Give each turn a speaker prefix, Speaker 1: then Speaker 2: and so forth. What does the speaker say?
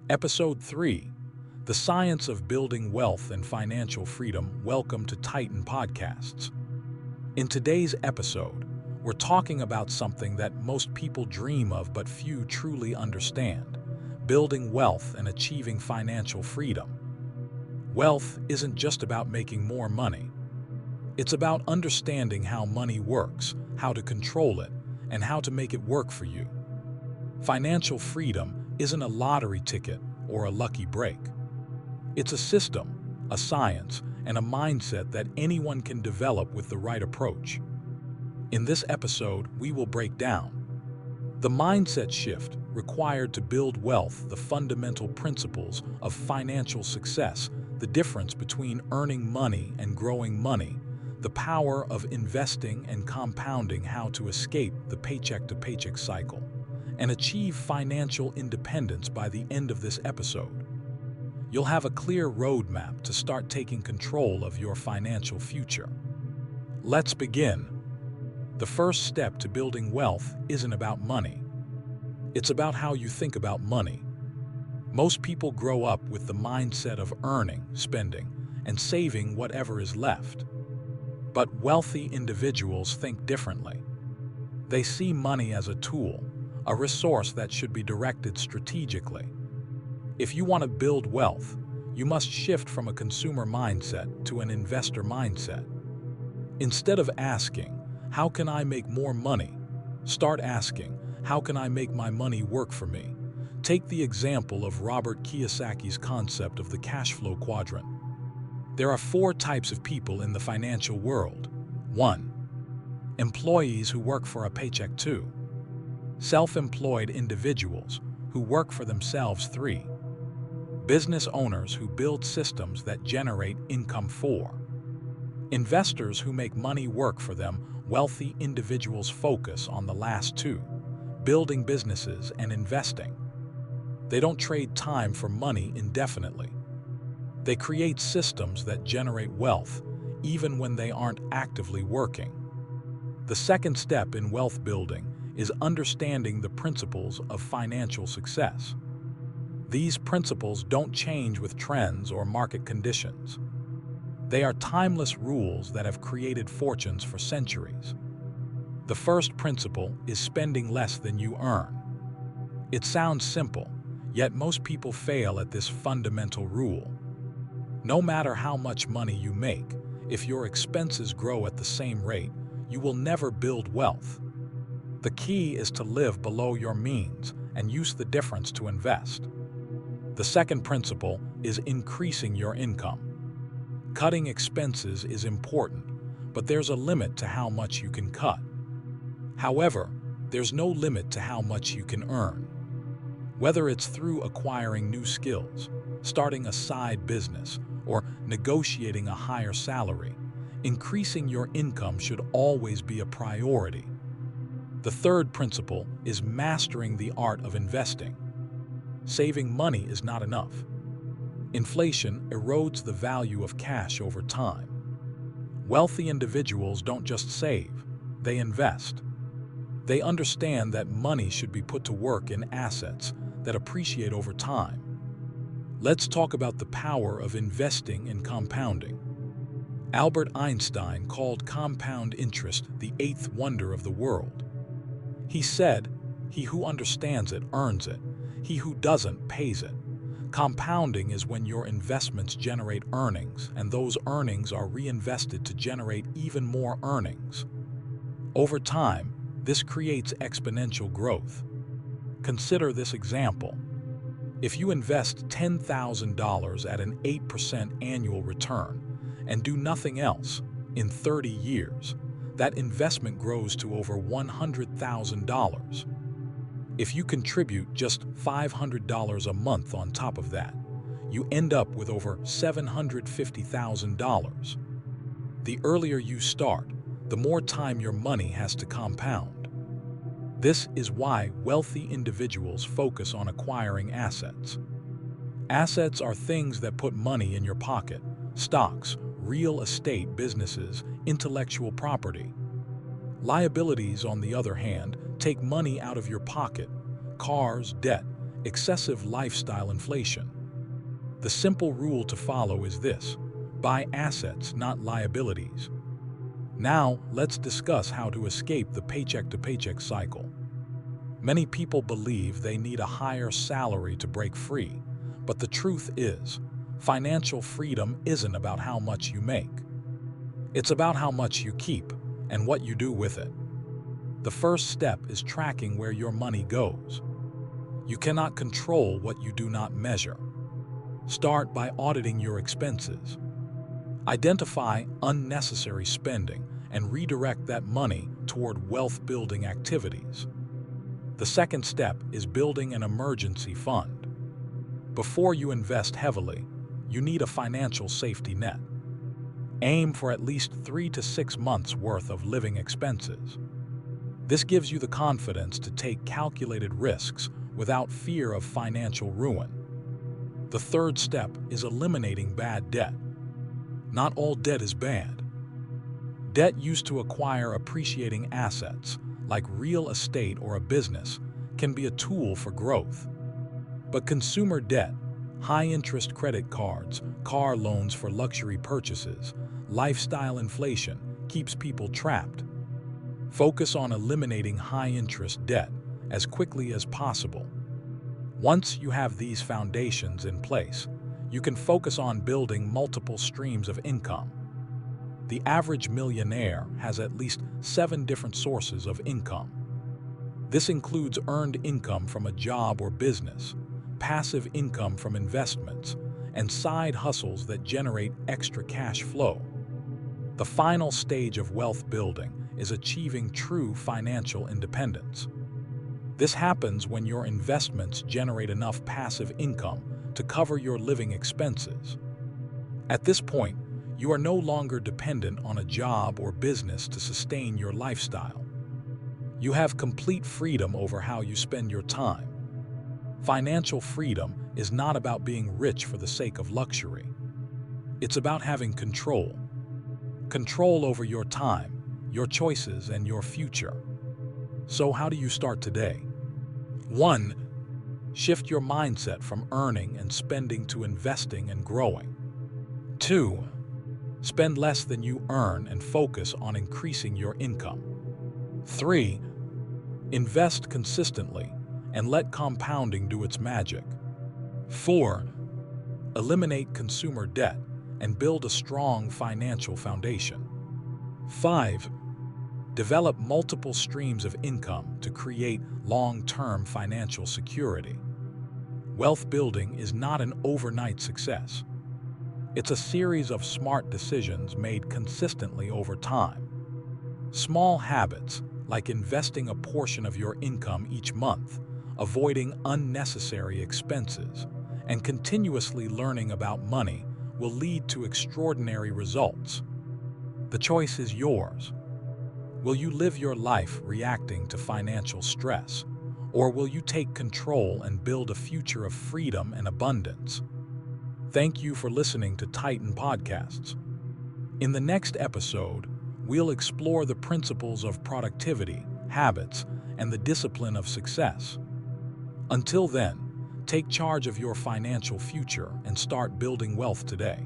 Speaker 1: Episode 3, The Science of Building Wealth and Financial Freedom. Welcome to Titan Podcasts. In today's episode, we're talking about something that most people dream of but few truly understand: building wealth and achieving financial freedom. Wealth isn't just about making more money. It's about understanding how money works, how to control it, and how to make it work for you. Financial freedom isn't a lottery ticket or a lucky break. It's a system, a science, and a mindset that anyone can develop with the right approach. In this episode, we will break down the mindset shift required to build wealth, the fundamental principles of financial success, the difference between earning money and growing money, the power of investing and compounding, how to escape the paycheck-to-paycheck cycle, and achieve financial independence by the end of this episode. You'll have a clear roadmap to start taking control of your financial future. Let's begin. The first step to building wealth isn't about money. It's about how you think about money. Most people grow up with the mindset of earning, spending, and saving whatever is left. But wealthy individuals think differently. They see money as a tool, a resource that should be directed strategically. If you want to build wealth, you must shift from a consumer mindset to an investor mindset. Instead of asking, "How can I make more money?" start asking, "How can I make my money work for me?" Take the example of Robert Kiyosaki's concept of the cash flow quadrant. There are 4 types of people in the financial world. 1. Employees who work for a paycheck. 2. Self-employed individuals who work for themselves. 3. Business owners who build systems that generate income. 4. Investors who make money work for them. Wealthy individuals focus on the last 2, building businesses and investing. They don't trade time for money indefinitely. They create systems that generate wealth even when they aren't actively working. The second step in wealth building is understanding the principles of financial success. These principles don't change with trends or market conditions. They are timeless rules that have created fortunes for centuries. The first principle is spending less than you earn. It sounds simple, yet most people fail at this fundamental rule. No matter how much money you make, if your expenses grow at the same rate, you will never build wealth. The key is to live below your means and use the difference to invest. The second principle is increasing your income. Cutting expenses is important, but there's a limit to how much you can cut. However, there's no limit to how much you can earn. Whether it's through acquiring new skills, starting a side business, or negotiating a higher salary, increasing your income should always be a priority. The third principle is mastering the art of investing. Saving money is not enough. Inflation erodes the value of cash over time. Wealthy individuals don't just save, they invest. They understand that money should be put to work in assets that appreciate over time. Let's talk about the power of investing and compounding. Albert Einstein called compound interest the 8th wonder of the world. He said, "He who understands it earns it. He who doesn't pays it." Compounding is when your investments generate earnings, and those earnings are reinvested to generate even more earnings. Over time, this creates exponential growth. Consider this example. If you invest $10,000 at an 8% annual return and do nothing else, in 30 years, that investment grows to over $100,000. If you contribute just $500 a month on top of that, you end up with over $750,000. The earlier you start, the more time your money has to compound. This is why wealthy individuals focus on acquiring assets. Assets are things that put money in your pocket: stocks, real estate, businesses, intellectual property. Liabilities, on the other hand, take money out of your pocket: cars, debt, excessive lifestyle inflation. The simple rule to follow is this: buy assets, not liabilities. Now, let's discuss how to escape the paycheck-to-paycheck cycle. Many people believe they need a higher salary to break free, but the truth is, financial freedom isn't about how much you make. It's about how much you keep and what you do with it. The first step is tracking where your money goes. You cannot control what you do not measure. Start by auditing your expenses. Identify unnecessary spending and redirect that money toward wealth-building activities. The second step is building an emergency fund. Before you invest heavily, you need a financial safety net. Aim for at least 3 to 6 months' worth of living expenses. This gives you the confidence to take calculated risks without fear of financial ruin. The third step is eliminating bad debt. Not all debt is bad. Debt used to acquire appreciating assets, like real estate or a business, can be a tool for growth. But consumer debt, high-interest credit cards, car loans for luxury purchases, lifestyle inflation keeps people trapped. Focus on eliminating high-interest debt as quickly as possible. Once you have these foundations in place, you can focus on building multiple streams of income. The average millionaire has at least 7 different sources of income. This includes earned income from a job or business, passive income from investments, and side hustles that generate extra cash flow. The final stage of wealth building is achieving true financial independence. This happens when your investments generate enough passive income to cover your living expenses. At this point, you are no longer dependent on a job or business to sustain your lifestyle. You have complete freedom over how you spend your time. Financial freedom is not about being rich for the sake of luxury. It's about having control. Control over your time, your choices, and your future. So how do you start today? 1. Shift your mindset from earning and spending to investing and growing. 2. Spend less than you earn and focus on increasing your income. 3. Invest consistently and let compounding do its magic. 4. Eliminate consumer debt and build a strong financial foundation. 5. Develop multiple streams of income to create long-term financial security. Wealth building is not an overnight success. It's a series of smart decisions made consistently over time. Small habits, like investing a portion of your income each month, avoiding unnecessary expenses, and continuously learning about money will lead to extraordinary results. The choice is yours. Will you live your life reacting to financial stress, or will you take control and build a future of freedom and abundance? Thank you for listening to Titan Podcasts. In the next episode, we'll explore the principles of productivity, habits, and the discipline of success. Until then, take charge of your financial future and start building wealth today.